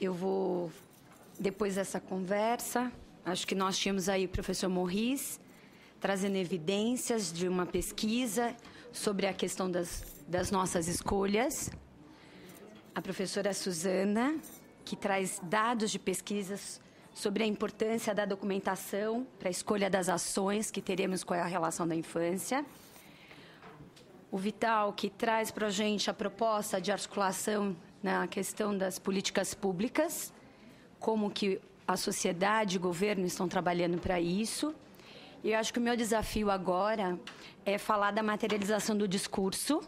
eu vou, depois dessa conversa, acho que nós tínhamos aí o professor Morris trazendo evidências de uma pesquisa sobre a questão das nossas escolhas. A professora Suzana, que traz dados de pesquisas sobre a importância da documentação para a escolha das ações que teremos com a relação da infância. O Vital, que traz para a gente a proposta de articulação na questão das políticas públicas, como que a sociedade e o governo estão trabalhando para isso. E eu acho que o meu desafio agora é falar da materialização do discurso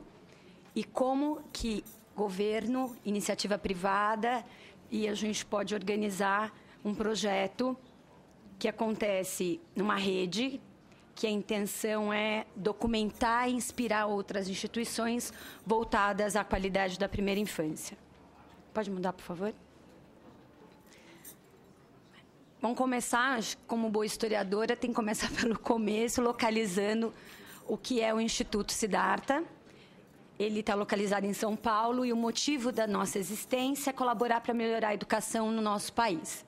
e como que governo, iniciativa privada, e a gente pode organizar um projeto que acontece numa rede, que a intenção é documentar e inspirar outras instituições voltadas à qualidade da primeira infância. Pode mudar, por favor? Vamos começar, como boa historiadora, tem que começar pelo começo, localizando o que é o Instituto Siddhartha. Ele está localizado em São Paulo e o motivo da nossa existência é colaborar para melhorar a educação no nosso país.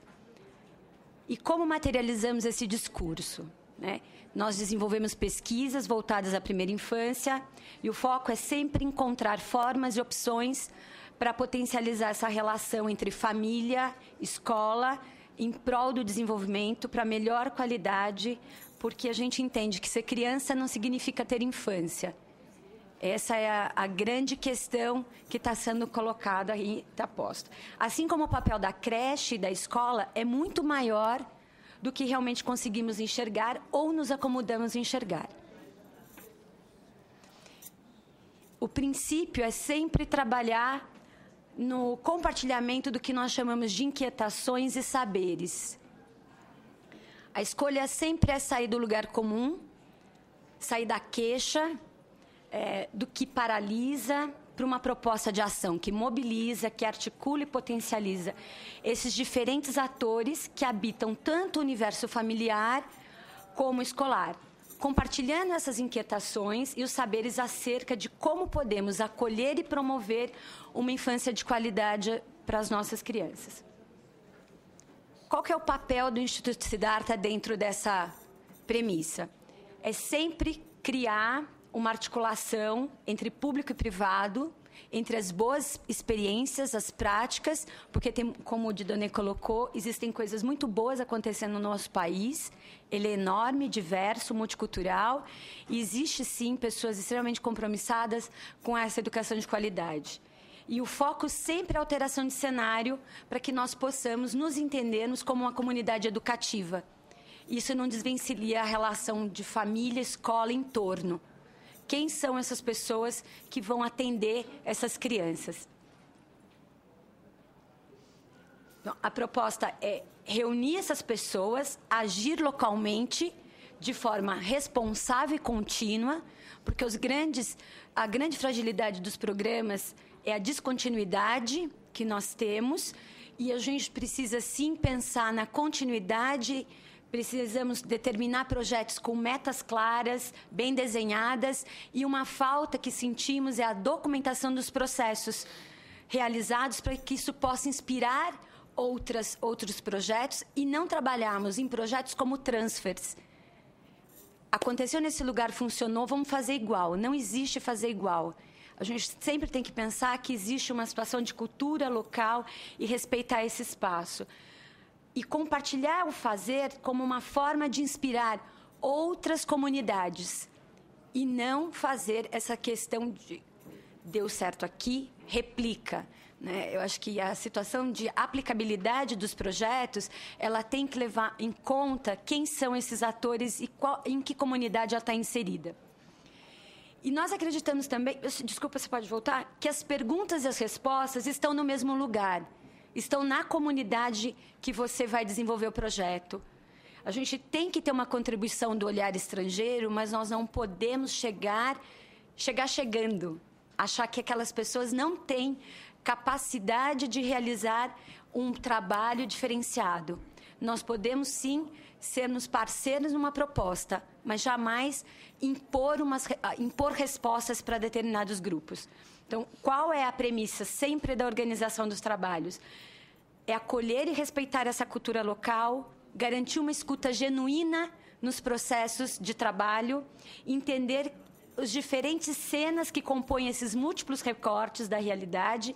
E como materializamos esse discurso, né? Nós desenvolvemos pesquisas voltadas à primeira infância e o foco é sempre encontrar formas e opções para potencializar essa relação entre família, escola, em prol do desenvolvimento para melhor qualidade, porque a gente entende que ser criança não significa ter infância. Essa é a grande questão que está sendo colocada e está posta. Assim como o papel da creche e da escola é muito maior do que realmente conseguimos enxergar ou nos acomodamos a enxergar. O princípio é sempre trabalhar no compartilhamento do que nós chamamos de inquietações e saberes. A escolha sempre é sair do lugar comum, sair da queixa, do que paralisa, para uma proposta de ação que mobiliza, que articula e potencializa esses diferentes atores que habitam tanto o universo familiar como escolar, compartilhando essas inquietações e os saberes acerca de como podemos acolher e promover uma infância de qualidade para as nossas crianças. Qual que é o papel do Instituto Siddhartha dentro dessa premissa? É sempre criar uma articulação entre público e privado, entre as boas experiências, as práticas, porque, como o Didonê colocou, existem coisas muito boas acontecendo no nosso país. Ele é enorme, diverso, multicultural, e existe, sim, pessoas extremamente compromissadas com essa educação de qualidade. E o foco sempre é a alteração de cenário para que nós possamos nos entendermos como uma comunidade educativa. Isso não desvencilha a relação de família, escola, entorno. Quem são essas pessoas que vão atender essas crianças? Então, a proposta é reunir essas pessoas, agir localmente, de forma responsável e contínua, porque a grande fragilidade dos programas é a descontinuidade que nós temos, e a gente precisa, sim, pensar na continuidade. Precisamos determinar projetos com metas claras, bem desenhadas, e uma falta que sentimos é a documentação dos processos realizados para que isso possa inspirar outros projetos e não trabalharmos em projetos como transfers. Aconteceu nesse lugar, funcionou, vamos fazer igual. Não existe fazer igual. A gente sempre tem que pensar que existe uma situação de cultura local e respeitar esse espaço. E compartilhar o fazer como uma forma de inspirar outras comunidades. E não fazer essa questão de deu certo aqui, replica. Né? Eu acho que a situação de aplicabilidade dos projetos, ela tem que levar em conta quem são esses atores e em que comunidade ela está inserida. E nós acreditamos também, desculpa, você pode voltar, que as perguntas e as respostas estão no mesmo lugar. Estão na comunidade que você vai desenvolver o projeto. A gente tem que ter uma contribuição do olhar estrangeiro, mas nós não podemos chegar chegando, achar que aquelas pessoas não têm capacidade de realizar um trabalho diferenciado. Nós podemos, sim, sermos parceiros numa proposta, mas jamais impor respostas para determinados grupos. Então, qual é a premissa sempre da organização dos trabalhos? é acolher e respeitar essa cultura local, garantir uma escuta genuína nos processos de trabalho, entender as diferentes cenas que compõem esses múltiplos recortes da realidade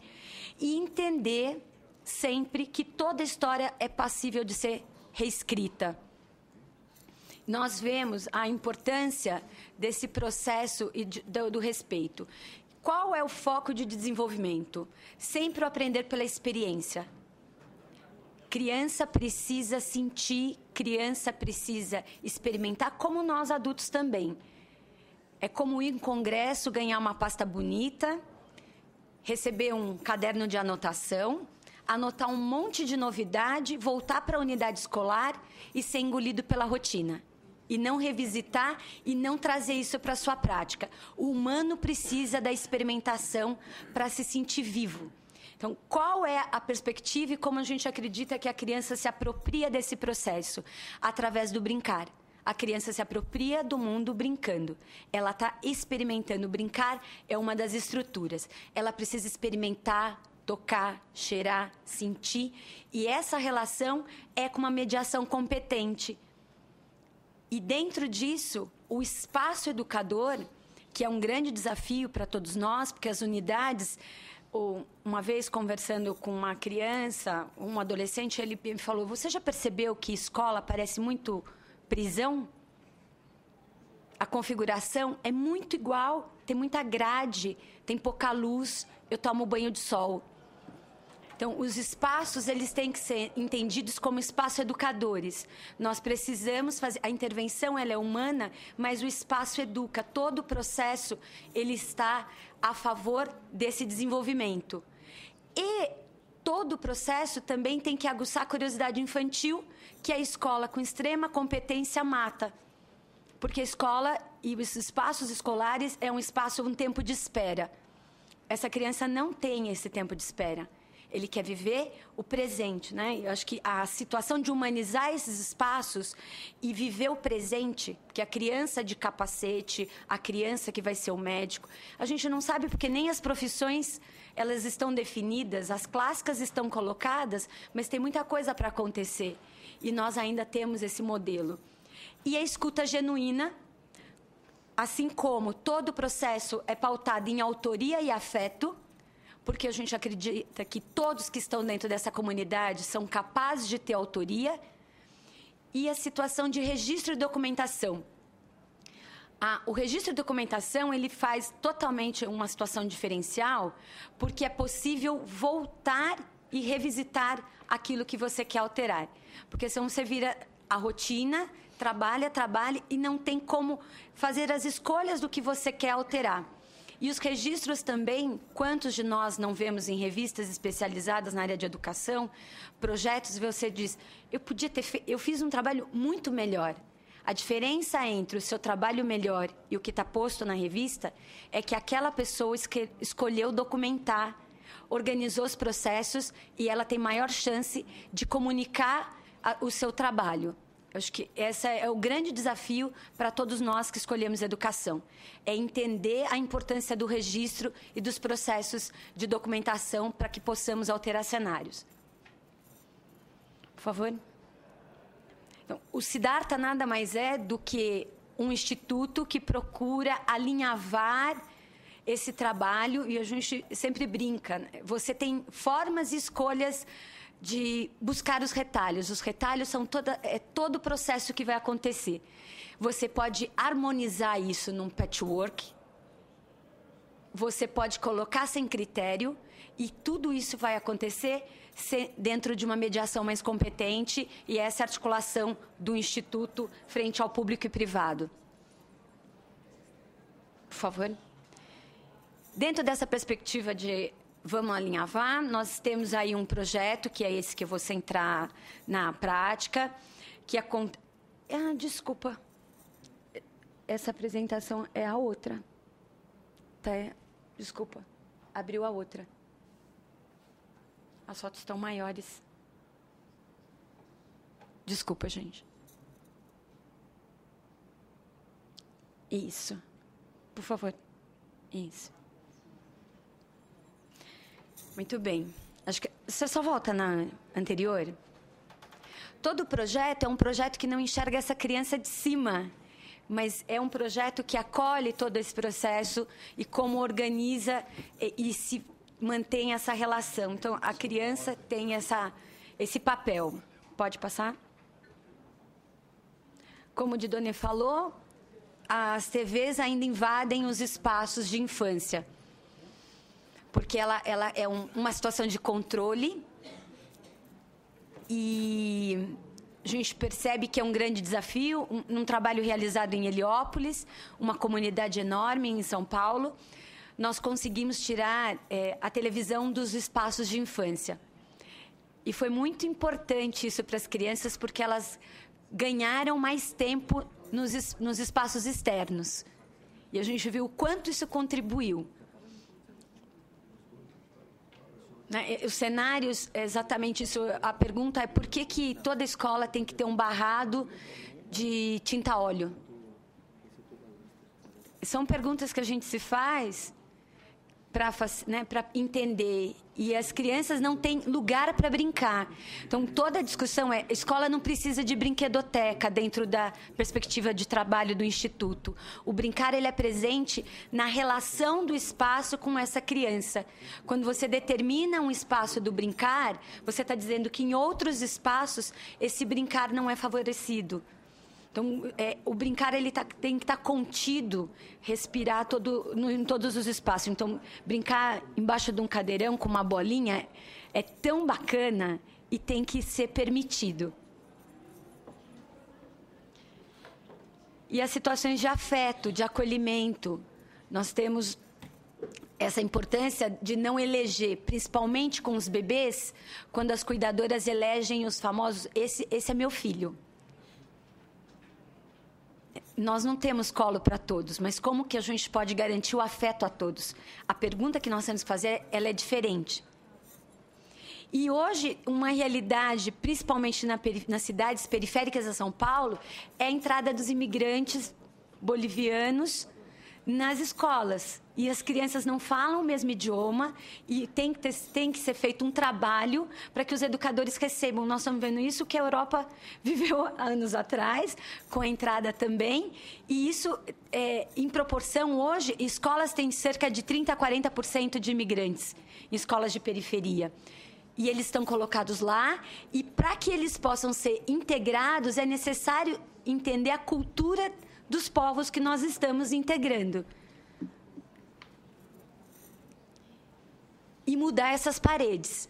e entender sempre que toda história é passível de ser reescrita. Nós vemos a importância desse processo e do respeito. Qual é o foco de desenvolvimento? Sempre o aprender pela experiência. Criança precisa sentir, criança precisa experimentar, como nós adultos também. É como ir em congresso, ganhar uma pasta bonita, receber um caderno de anotação, anotar um monte de novidade, voltar para a unidade escolar e ser engolido pela rotina. E não revisitar e não trazer isso para a sua prática. O humano precisa da experimentação para se sentir vivo. Então, qual é a perspectiva e como a gente acredita que a criança se apropria desse processo? Através do brincar. A criança se apropria do mundo brincando. Ela está experimentando. Brincar é uma das estruturas. Ela precisa experimentar, tocar, cheirar, sentir. E essa relação é com uma mediação competente. E dentro disso, o espaço educador, que é um grande desafio para todos nós, porque as unidades... Uma vez conversando com uma criança, um adolescente, ele me falou: você já percebeu que escola parece muito prisão? A configuração é muito igual, tem muita grade, tem pouca luz, eu tomo banho de sol. Então, os espaços, eles têm que ser entendidos como espaços educadores. Nós precisamos fazer... A intervenção, ela é humana, mas o espaço educa. Todo o processo, ele está a favor desse desenvolvimento. E todo o processo também tem que aguçar a curiosidade infantil, que a escola, com extrema competência, mata. Porque a escola e os espaços escolares é um espaço, um tempo de espera. Essa criança não tem esse tempo de espera. Ele quer viver o presente, né? Eu acho que a situação de humanizar esses espaços e viver o presente, que a criança de capacete, a criança que vai ser o médico, a gente não sabe porque nem as profissões, elas estão definidas, as clássicas estão colocadas, mas tem muita coisa para acontecer. E nós ainda temos esse modelo. E a escuta genuína, assim como todo o processo é pautado em autoria e afeto, porque a gente acredita que todos que estão dentro dessa comunidade são capazes de ter autoria, e a situação de registro e documentação. O registro e documentação, ele faz totalmente uma situação diferencial, porque é possível voltar e revisitar aquilo que você quer alterar. Porque senão você vira a rotina, trabalha, e não tem como fazer as escolhas do que você quer alterar. E os registros também, quantos de nós não vemos em revistas especializadas na área de educação, projetos, você diz, eu fiz um trabalho muito melhor. A diferença entre o seu trabalho melhor e o que está posto na revista é que aquela pessoa escolheu documentar, organizou os processos e ela tem maior chance de comunicar o seu trabalho. Eu acho que esse é o grande desafio para todos nós que escolhemos educação. É entender a importância do registro e dos processos de documentação para que possamos alterar cenários. Por favor. Então, o Siddhartha nada mais é do que um instituto que procura alinhavar esse trabalho, e a gente sempre brinca, né? Você tem formas e escolhas de buscar os retalhos. Os retalhos são todo o processo que vai acontecer. Você pode harmonizar isso num patchwork, você pode colocar sem critério, e tudo isso vai acontecer dentro de uma mediação mais competente, e essa articulação do Instituto frente ao público e privado. Por favor. Dentro dessa perspectiva de vamos alinhavar, nós temos aí um projeto, que é esse que eu vou centrar na prática, que desculpa, essa apresentação é a outra. Tá, desculpa, abriu a outra. As fotos estão maiores. Desculpa, gente. Isso. Por favor. Isso. Muito bem. Acho que você só volta na anterior. Todo projeto é um projeto que não enxerga essa criança de cima, mas é um projeto que acolhe todo esse processo e como organiza e se mantém essa relação. Então, a criança tem esse papel. Pode passar? Como o Didone falou, as TVs ainda invadem os espaços de infância, porque ela é uma situação de controle e a gente percebe que é um grande desafio, um trabalho realizado em Heliópolis, uma comunidade enorme em São Paulo. Nós conseguimos tirar a televisão dos espaços de infância. E foi muito importante isso para as crianças, porque elas ganharam mais tempo nos espaços externos. E a gente viu o quanto isso contribuiu. Os cenários, exatamente isso. A pergunta é por que toda escola tem que ter um barrado de tinta-óleo? São perguntas que a gente se faz para entender. E as crianças não têm lugar para brincar. Então, toda a discussão a escola não precisa de brinquedoteca dentro da perspectiva de trabalho do Instituto. O brincar, ele é presente na relação do espaço com essa criança. Quando você determina um espaço do brincar, você está dizendo que em outros espaços esse brincar não é favorecido. Então, o brincar ele tem que estar contido, respirar em todos os espaços. Então, brincar embaixo de um cadeirão com uma bolinha é tão bacana e tem que ser permitido. E as situações de afeto, de acolhimento. Nós temos essa importância de não eleger, principalmente com os bebês, quando as cuidadoras elegem os famosos, esse é meu filho. Nós não temos colo para todos, mas como que a gente pode garantir o afeto a todos? A pergunta que nós temos que fazer, ela é diferente. E hoje, uma realidade, principalmente nas cidades periféricas de São Paulo, é a entrada dos imigrantes bolivianos nas escolas. E as crianças não falam o mesmo idioma e tem que ser feito um trabalho para que os educadores recebam. Nós estamos vendo isso que a Europa viveu anos atrás, com a entrada também. E isso, em proporção, hoje, escolas têm cerca de 30% a 40% de imigrantes em escolas de periferia. E eles estão colocados lá. E para que eles possam ser integrados, é necessário entender a cultura dos povos que nós estamos integrando. E mudar essas paredes.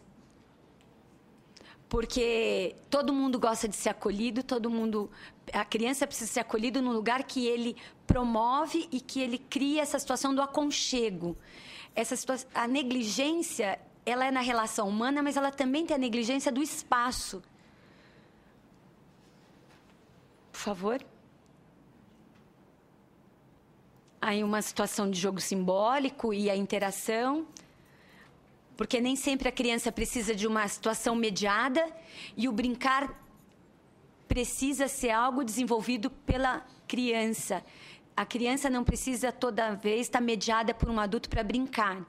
Porque todo mundo gosta de ser acolhido, a criança precisa ser acolhida num lugar que ele promove e que ele cria essa situação do aconchego. A negligência, ela é na relação humana, mas ela também tem a negligência do espaço. Por favor. Aí uma situação de jogo simbólico e a interação. Porque nem sempre a criança precisa de uma situação mediada e o brincar precisa ser algo desenvolvido pela criança. A criança não precisa toda vez estar mediada por um adulto para brincar.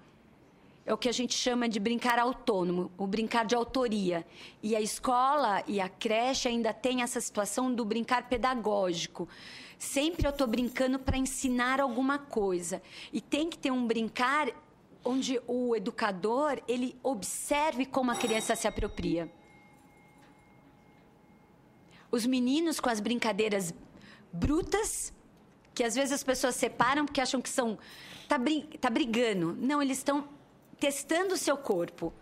É o que a gente chama de brincar autônomo, o brincar de autoria. E a escola e a creche ainda tem essa situação do brincar pedagógico. Sempre eu estou brincando para ensinar alguma coisa. E tem que ter um brincar onde o educador, ele observe como a criança se apropria. Os meninos com as brincadeiras brutas, que às vezes as pessoas separam porque acham que tá brigando. Não, eles estão testando o seu corpo.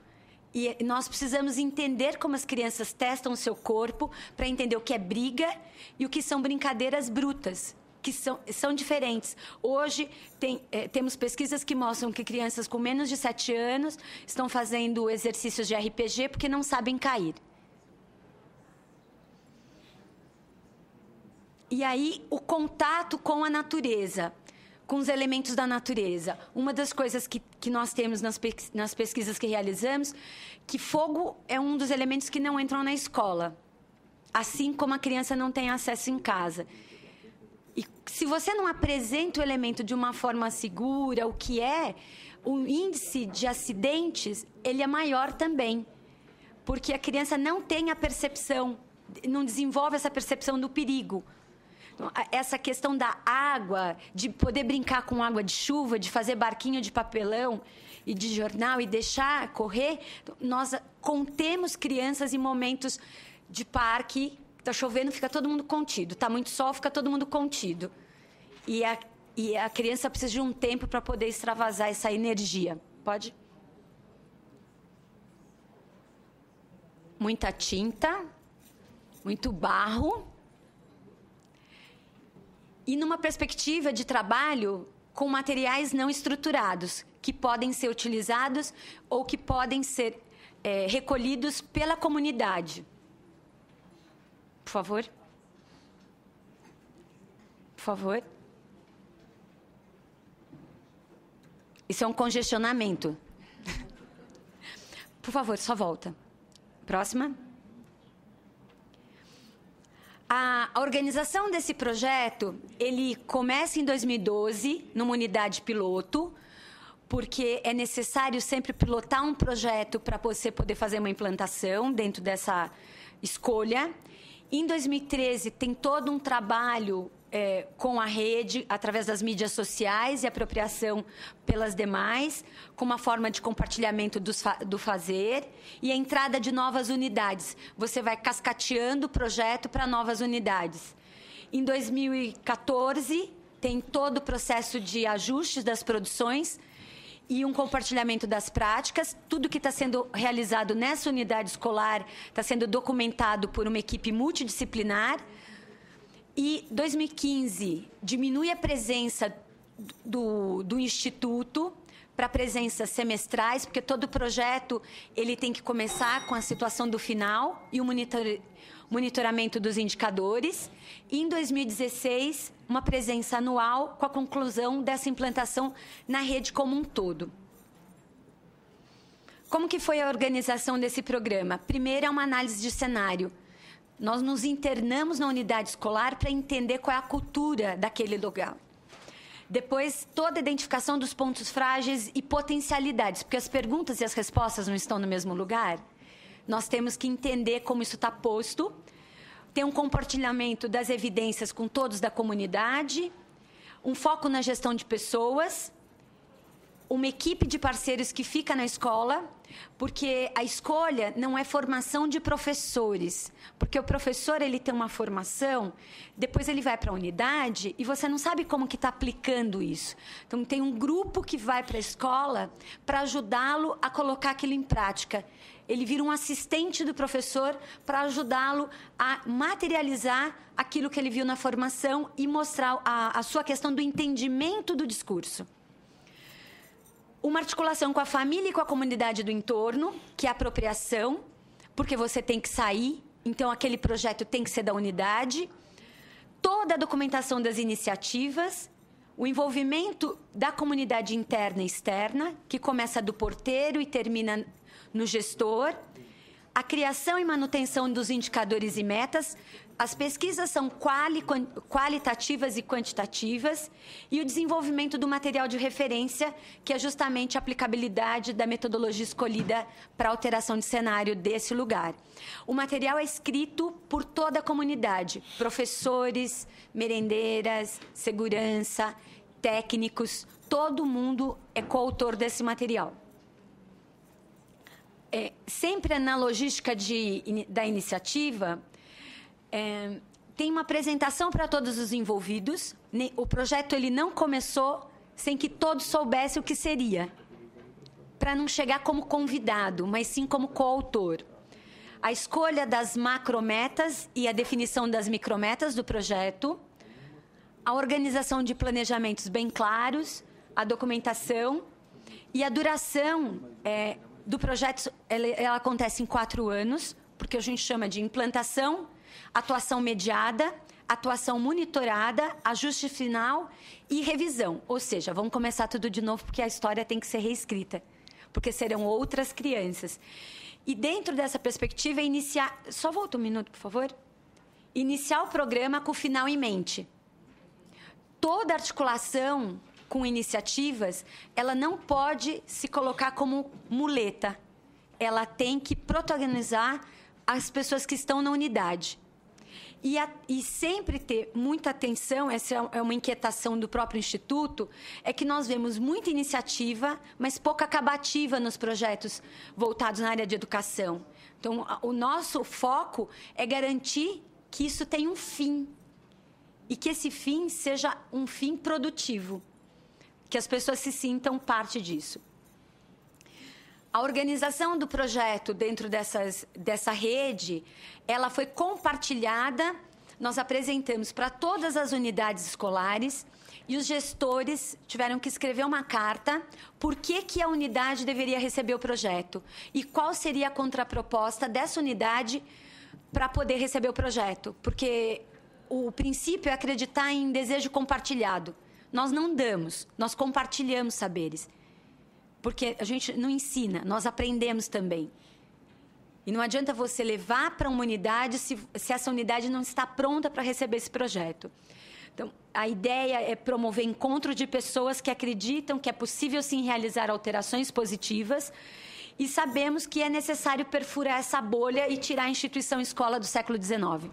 E nós precisamos entender como as crianças testam o seu corpo para entender o que é briga e o que são brincadeiras brutas, que são diferentes. Hoje, temos pesquisas que mostram que crianças com menos de 7 anos estão fazendo exercícios de RPG porque não sabem cair. E aí, o contato com a natureza, com os elementos da natureza. Uma das coisas que nós temos nas pesquisas que realizamos, que fogo é um dos elementos que não entram na escola, assim como a criança não tem acesso em casa. E se você não apresenta o elemento de uma forma segura, o índice de acidentes ele é maior também, porque a criança não tem a percepção, não desenvolve essa percepção do perigo. Essa questão da água, de poder brincar com água de chuva, de fazer barquinho de papelão e de jornal e deixar correr, nós contemos crianças em momentos de parque, está chovendo, fica todo mundo contido, está muito sol, fica todo mundo contido. E a criança precisa de um tempo para poder extravasar essa energia. Pode? Muita tinta, muito barro. E numa perspectiva de trabalho com materiais não estruturados, que podem ser utilizados ou que podem ser recolhidos pela comunidade. Por favor. Por favor. Isso é um congestionamento. Por favor, só volta. Próxima. A organização desse projeto, ele começa em 2012, numa unidade piloto, porque é necessário sempre pilotar um projeto para você poder fazer uma implantação dentro dessa escolha. Em 2013, tem todo um trabalho com a rede, através das mídias sociais e apropriação pelas demais, com uma forma de compartilhamento do fazer e a entrada de novas unidades. Você vai cascateando o projeto para novas unidades. Em 2014, tem todo o processo de ajustes das produções e um compartilhamento das práticas. Tudo que está sendo realizado nessa unidade escolar está sendo documentado por uma equipe multidisciplinar. E 2015 diminui a presença do Instituto para presenças semestrais, porque todo projeto ele tem que começar com a situação do final e o monitoramento dos indicadores. E em 2016, uma presença anual com a conclusão dessa implantação na rede como um todo. Como que foi a organização desse programa? Primeiro é uma análise de cenário. Nós nos internamos na unidade escolar para entender qual é a cultura daquele lugar. Depois, toda a identificação dos pontos frágeis e potencialidades, porque as perguntas e as respostas não estão no mesmo lugar. Nós temos que entender como isso está posto, ter um compartilhamento das evidências com todos da comunidade, um foco na gestão de pessoas, uma equipe de parceiros que fica na escola, porque a escolha não é formação de professores, porque o professor ele tem uma formação, depois ele vai para a unidade e você não sabe como que está aplicando isso. Então, tem um grupo que vai para a escola para ajudá-lo a colocar aquilo em prática. Ele vira um assistente do professor para ajudá-lo a materializar aquilo que ele viu na formação e mostrar a sua questão do entendimento do discurso. Uma articulação com a família e com a comunidade do entorno, que é a apropriação, porque você tem que sair, então aquele projeto tem que ser da unidade. Toda a documentação das iniciativas, o envolvimento da comunidade interna e externa, que começa do porteiro e termina no gestor. A criação e manutenção dos indicadores e metas. As pesquisas são qualitativas e quantitativas e o desenvolvimento do material de referência, que é justamente a aplicabilidade da metodologia escolhida para a alteração de cenário desse lugar. O material é escrito por toda a comunidade, professores, merendeiras, segurança, técnicos, todo mundo é coautor desse material. Sempre na logística da iniciativa, tem uma apresentação para todos os envolvidos. O projeto ele não começou sem que todos soubessem o que seria, para não chegar como convidado, mas sim como coautor. A escolha das macrometas e a definição das micrometas do projeto, a organização de planejamentos bem claros, a documentação e a duração do projeto, ela acontece em 4 anos, porque a gente chama de implantação, atuação mediada, atuação monitorada, ajuste final e revisão. Ou seja, vamos começar tudo de novo, porque a história tem que ser reescrita, porque serão outras crianças. E dentro dessa perspectiva, iniciar... Só volta um minuto, por favor. Iniciar o programa com o final em mente. Toda articulação com iniciativas, ela não pode se colocar como muleta. Ela tem que protagonizar as pessoas que estão na unidade. E sempre ter muita atenção, essa é uma inquietação do próprio Instituto, é que nós vemos muita iniciativa, mas pouca acabativa nos projetos voltados na área de educação. Então, o nosso foco é garantir que isso tenha um fim. E que esse fim seja um fim produtivo. Que as pessoas se sintam parte disso. A organização do projeto dentro dessa rede, ela foi compartilhada, nós apresentamos para todas as unidades escolares e os gestores tiveram que escrever uma carta por que a unidade deveria receber o projeto e qual seria a contraproposta dessa unidade para poder receber o projeto. Porque o princípio é acreditar em desejo compartilhado. Nós não damos, nós compartilhamos saberes. Porque a gente não ensina, nós aprendemos também. E não adianta você levar para uma unidade se essa unidade não está pronta para receber esse projeto. Então, a ideia é promover encontro de pessoas que acreditam que é possível, sim, realizar alterações positivas e sabemos que é necessário perfurar essa bolha e tirar a instituição escola do século XIX,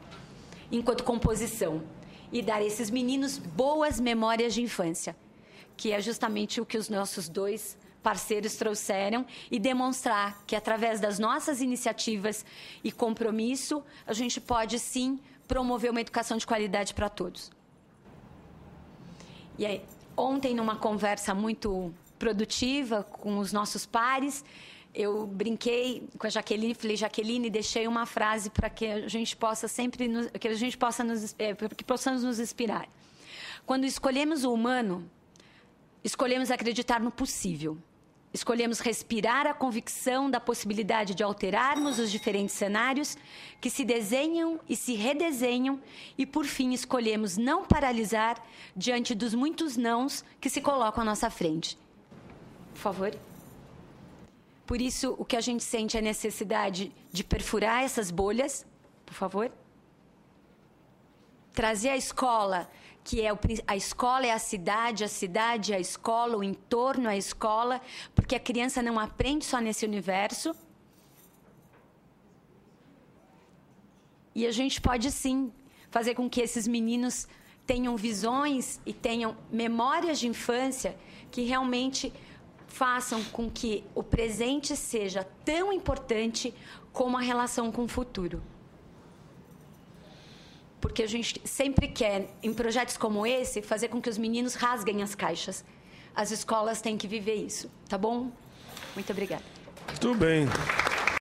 enquanto composição, e dar a esses meninos boas memórias de infância, que é justamente o que os nossos dois parceiros trouxeram, e demonstrar que, através das nossas iniciativas e compromisso, a gente pode, sim, promover uma educação de qualidade para todos. E aí, ontem, numa conversa muito produtiva com os nossos pares, eu brinquei com a Jaqueline, falei, Jaqueline, deixei uma frase para que a gente possa sempre, que possamos nos inspirar. Quando escolhemos o humano, escolhemos acreditar no possível. Escolhemos respirar a convicção da possibilidade de alterarmos os diferentes cenários que se desenham e se redesenham e, por fim, escolhemos não paralisar diante dos muitos nãos que se colocam à nossa frente. Por favor. Por isso, o que a gente sente é a necessidade de perfurar essas bolhas, por favor. Trazer a escola, que é a escola é a cidade é a escola, o entorno é a escola, porque a criança não aprende só nesse universo. E a gente pode, sim, fazer com que esses meninos tenham visões e tenham memórias de infância que realmente façam com que o presente seja tão importante como a relação com o futuro. Porque a gente sempre quer, em projetos como esse, fazer com que os meninos rasguem as caixas. As escolas têm que viver isso, tá bom? Muito obrigada. Muito bem.